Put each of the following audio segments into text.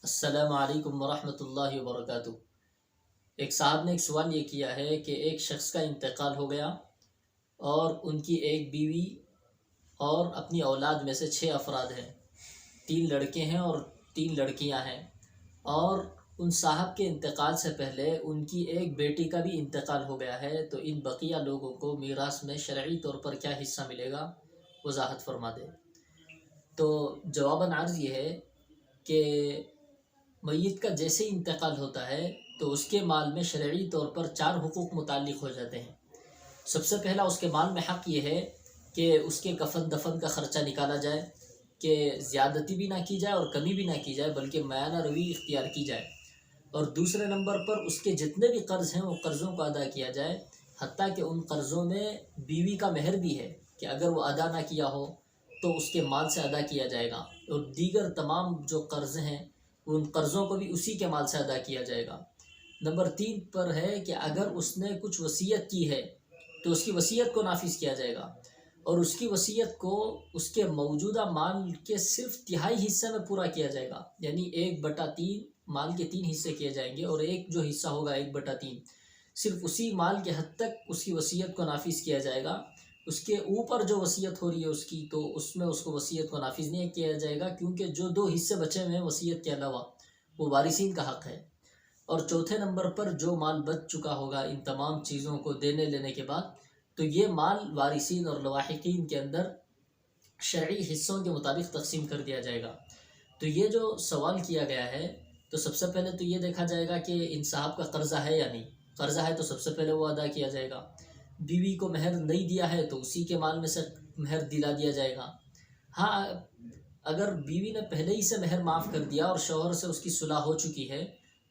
السلام علیکم ورحمۃ اللہ وبرکاتہ۔ ایک صاحب نے ایک سوال یہ کیا ہے کہ ایک شخص کا انتقال ہو گیا اور ان کی ایک بیوی اور اپنی اولاد میں سے 6 افراد ہیں، 3 لڑکے ہیں اور 3 لڑکیاں ہیں، اور ان صاحب کے انتقال سے پہلے ان کی ایک بیٹی کا بھی انتقال ہو گیا ہے، تو ان بقیہ لوگوں کو میراث میں شرعی طور پر کیا حصہ ملے گا، وضاحت فرما دیں۔ تو جواباً عرض یہ ہے کہ میت کا جیسے ہی انتقال ہوتا ہے تو اس کے مال میں شرعی طور پر 4 حقوق متعلق ہو جاتے ہیں۔ سب سے پہلا اس کے مال میں حق یہ ہے کہ اس کے کفن دفن کا خرچہ نکالا جائے، کہ زیادتی بھی نہ کی جائے اور کمی بھی نہ کی جائے، بلکہ میانہ روی اختیار کی جائے۔ اور دوسرے نمبر پر اس کے جتنے بھی قرض ہیں وہ قرضوں کو ادا کیا جائے، حتیٰ کہ ان قرضوں میں بیوی کا مہر بھی ہے کہ اگر وہ ادا نہ کیا ہو تو اس کے مال سے ادا کیا جائے گا، اور دیگر تمام جو قرض ہیں ان قرضوں کو بھی اسی کے مال سے ادا کیا جائے گا۔ نمبر 3 پر ہے کہ اگر اس نے کچھ وصیت کی ہے تو اس کی وصیت کو نافذ کیا جائے گا، اور اس کی وصیت کو اس کے موجودہ مال کے صرف تہائی حصے میں پورا کیا جائے گا، یعنی 1/3 مال کے 3 حصے کیے جائیں گے، اور ایک جو حصہ ہوگا 1/3 صرف اسی مال کے حد تک اس کی وصیت کو نافذ کیا جائے گا۔ اس کے اوپر جو وصیت ہو رہی ہے اس کی، تو اس میں اس کو وصیت کو نافذ نہیں کیا جائے گا، کیونکہ جو 2 حصے بچے ہوئے ہیں وصیت کے علاوہ وہ وارثین کا حق ہے۔ اور چوتھے نمبر پر جو مال بچ چکا ہوگا ان تمام چیزوں کو دینے لینے کے بعد، تو یہ مال وارثین اور لواحقین کے اندر شرعی حصوں کے مطابق تقسیم کر دیا جائے گا۔ تو یہ جو سوال کیا گیا ہے، تو سب سے پہلے تو یہ دیکھا جائے گا کہ ان صاحب کا قرضہ ہے یا نہیں۔ قرضہ ہے تو سب سے پہلے وہ ادا کیا جائے گا۔ بیوی کو مہر نہیں دیا ہے تو اسی کے مال میں سے مہر دلا دیا جائے گا۔ ہاں، اگر بیوی نے پہلے ہی سے مہر معاف کر دیا اور شوہر سے اس کی صلح ہو چکی ہے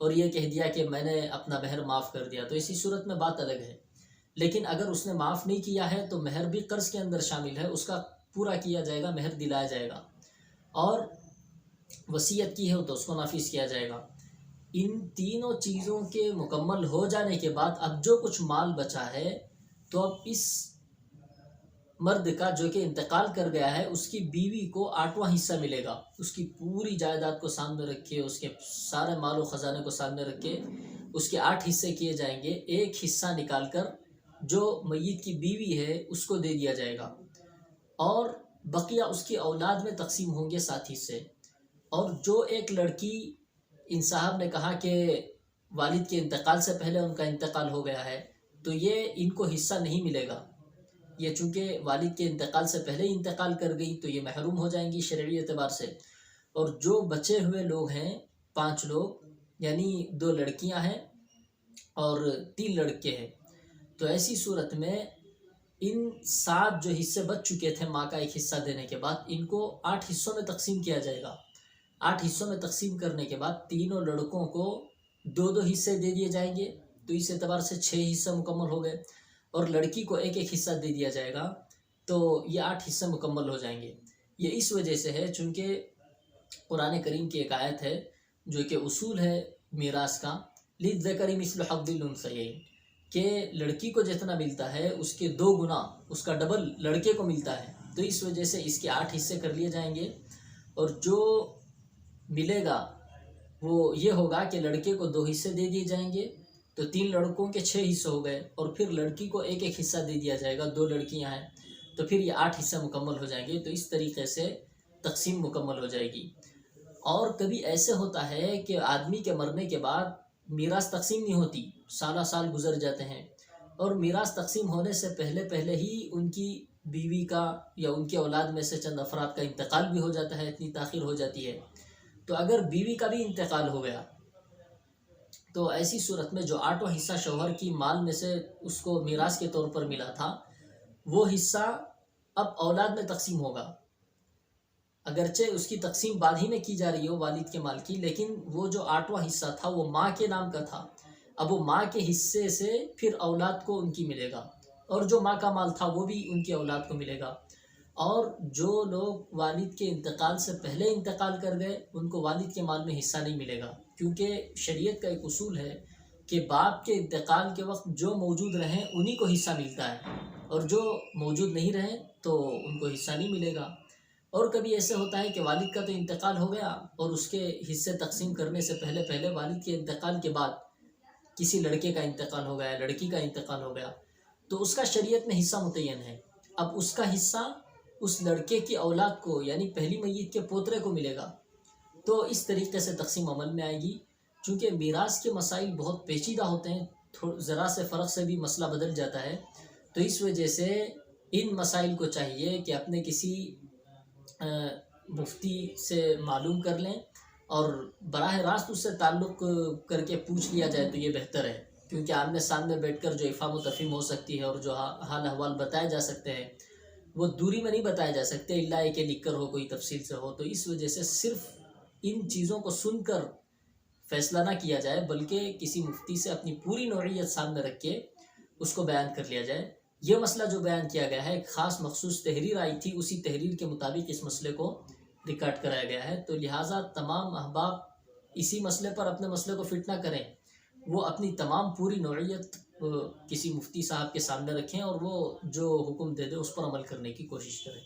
اور یہ کہہ دیا کہ میں نے اپنا مہر معاف کر دیا، تو اسی صورت میں بات الگ ہے۔ لیکن اگر اس نے معاف نہیں کیا ہے تو مہر بھی قرض کے اندر شامل ہے، اس کا پورا کیا جائے گا، مہر دلایا جائے گا، اور وصیت کی ہے تو اس کو نافذ کیا جائے گا۔ ان تینوں چیزوں کے مکمل ہو جانے کے بعد اب جو کچھ مال بچا ہے، تو اب اس مرد کا جو کہ انتقال کر گیا ہے اس کی بیوی کو 8واں حصہ ملے گا۔ اس کی پوری جائیداد کو سامنے رکھے، اس کے سارے مال و خزانے کو سامنے رکھے اس کے 8 حصے کیے جائیں گے۔ ایک حصہ نکال کر جو میت کی بیوی ہے اس کو دے دیا جائے گا، اور بقیہ اس کی اولاد میں تقسیم ہوں گے 7 حصے۔ اور جو ایک لڑکی، ان صاحب نے کہا کہ والد کے انتقال سے پہلے ان کا انتقال ہو گیا ہے، تو یہ ان کو حصہ نہیں ملے گا۔ یہ چونکہ والد کے انتقال سے پہلے ہی انتقال کر گئی تو یہ محروم ہو جائیں گی شرعی اعتبار سے۔ اور جو بچے ہوئے لوگ ہیں 5 لوگ، یعنی 2 لڑکیاں ہیں اور 3 لڑکے ہیں، تو ایسی صورت میں ان 7 جو حصے بچ چکے تھے ماں کا ایک حصہ دینے کے بعد، ان کو 8 حصوں میں تقسیم کیا جائے گا۔ 8 حصوں میں تقسیم کرنے کے بعد تینوں لڑکوں کو 2 حصے دے دیے جائیں گے، تو اس اعتبار سے 6 حصے مکمل ہو گئے، اور لڑکی کو ایک حصہ دے دیا جائے گا، تو یہ 8 حصے مکمل ہو جائیں گے۔ یہ اس وجہ سے ہے چونکہ قرآن کریم کی ایک آیت ہے جو کہ اصول ہے میراث کا، للذکر مثل حظ الانثیین، کہ لڑکی کو جتنا ملتا ہے اس کے 2 گنا، اس کا ڈبل لڑکے کو ملتا ہے، تو اس وجہ سے اس کے 8 حصے کر لیے جائیں گے۔ اور جو ملے گا وہ یہ ہوگا کہ لڑکے کو 2 حصے دے دیے جائیں گے، تو 3 لڑکوں کے 6 حصے ہو گئے، اور پھر لڑکی کو ایک حصہ دے دیا جائے گا، 2 لڑکیاں ہیں تو پھر یہ 8 حصے مکمل ہو جائیں گے۔ تو اس طریقے سے تقسیم مکمل ہو جائے گی۔ اور کبھی ایسے ہوتا ہے کہ آدمی کے مرنے کے بعد میراث تقسیم نہیں ہوتی، سالہ سال گزر جاتے ہیں، اور میراث تقسیم ہونے سے پہلے ہی ان کی بیوی کا یا ان کی اولاد میں سے چند افراد کا انتقال بھی ہو جاتا ہے، اتنی تاخیر ہو جاتی ہے۔ تو اگر بیوی کا بھی انتقال ہو گیا تو ایسی صورت میں جو 8واں حصہ شوہر کی مال میں سے اس کو میراث کے طور پر ملا تھا، وہ حصہ اب اولاد میں تقسیم ہوگا۔ اگرچہ اس کی تقسیم بعد ہی میں کی جا رہی ہو والد کے مال کی، لیکن وہ جو 8واں حصہ تھا وہ ماں کے نام کا تھا، اب وہ ماں کے حصے سے پھر اولاد کو ان کی ملے گا، اور جو ماں کا مال تھا وہ بھی ان کی اولاد کو ملے گا۔ اور جو لوگ والد کے انتقال سے پہلے انتقال کر گئے ان کو والد کے مال میں حصہ نہیں ملے گا، کیونکہ شریعت کا ایک اصول ہے کہ باپ کے انتقال کے وقت جو موجود رہیں انہی کو حصہ ملتا ہے، اور جو موجود نہیں رہیں تو ان کو حصہ نہیں ملے گا۔ اور کبھی ایسے ہوتا ہے کہ والد کا تو انتقال ہو گیا اور اس کے حصے تقسیم کرنے سے پہلے والد کے انتقال کے بعد کسی لڑکے کا انتقال ہو گیا، لڑکی کا انتقال ہو گیا، تو اس کا شریعت میں حصہ متعین ہے۔ اب اس کا حصہ اس لڑکے کی اولاد کو یعنی پہلی میت کے پوترے کو ملے گا۔ تو اس طریقے سے تقسیم عمل میں آئے گی۔ چونکہ میراث کے مسائل بہت پیچیدہ ہوتے ہیں، ذرا سے فرق سے بھی مسئلہ بدل جاتا ہے، تو اس وجہ سے ان مسائل کو چاہیے کہ اپنے کسی مفتی سے معلوم کر لیں اور براہ راست اس سے تعلق کر کے پوچھ لیا جائے تو یہ بہتر ہے، کیونکہ آمنے سامنے بیٹھ کر جو افہام و تفہیم ہو سکتی ہے اور جو حال احوال بتائے جا سکتے ہیں وہ دوری میں نہیں بتائے جا سکتے الا کہ لکھ کر ہو، کوئی تفصیل سے ہو۔ تو اس وجہ سے صرف ان چیزوں کو سن کر فیصلہ نہ کیا جائے، بلکہ کسی مفتی سے اپنی پوری نوعیت سامنے رکھ کے اس کو بیان کر لیا جائے۔ یہ مسئلہ جو بیان کیا گیا ہے ایک خاص مخصوص تحریر آئی تھی، اسی تحریر کے مطابق اس مسئلے کو ریکارڈ کرایا گیا ہے، تو لہٰذا تمام احباب اسی مسئلے پر اپنے مسئلے کو فٹ نہ کریں، وہ اپنی تمام پوری نوعیت کسی مفتی صاحب کے سامنے رکھیں اور وہ جو حکم دے دے اس پر عمل کرنے کی کوشش کریں۔